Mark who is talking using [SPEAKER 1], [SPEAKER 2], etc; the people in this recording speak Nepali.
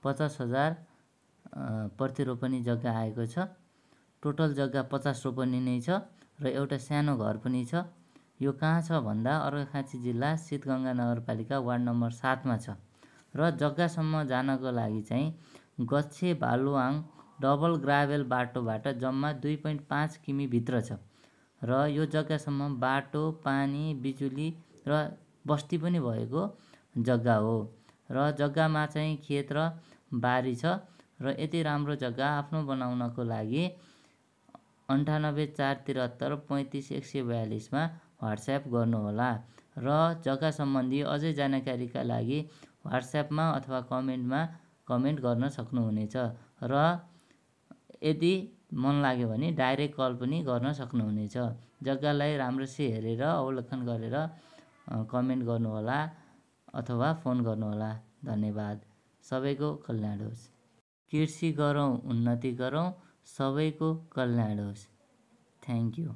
[SPEAKER 1] 50,000 प्रतिरोपनी जग्गा आएको छ। टोटल जग्गा 50 रोपनी नै छ र एउटा सानो घर पनि छ। यो कहाँ छ भन्दा अर्घाखाँची जिल्ला शीतगङ्गा नगरपालिका वार्ड नम्बर 7 मा छ र जग्गासम्म जानको लागि चाहिँ गच्छे भालुवाङ डबल ग्राभेल बाटोबाट जम्मा 2.5 किमी भित्र छ र यो जग्गासम्म बाटो, पानी, बिजुली र बस्ती पनि भएको जग्गा हो र जग्गामा चाहिँ खेत र बारी छ र यति राम्रो जग्गा आफ्नो बनाउनको लागि 98 473 35 142 मा व्हाट्सएप गर्नुहोला र जग्गा सम्बन्धी अझै जानकारीका लागि व्हाट्सएपमा अथवा कमेन्ट गर्न सक्नुहुनेछ र यदि मन लाग्यो भने डाइरेक्ट कल पनि गर्न सक्नुहुनेछ। जग्गालाई राम्रोसित हेरेर अवलोकन गरेर कमेन्ट गर्नुहोला अथवा फोन गर्नुहोला। धन्यवाद। सबैको कल्याण होस्। कृषि गरौँ, उन्नति गरौँ, सबैको कल्याण होस्। Thank you.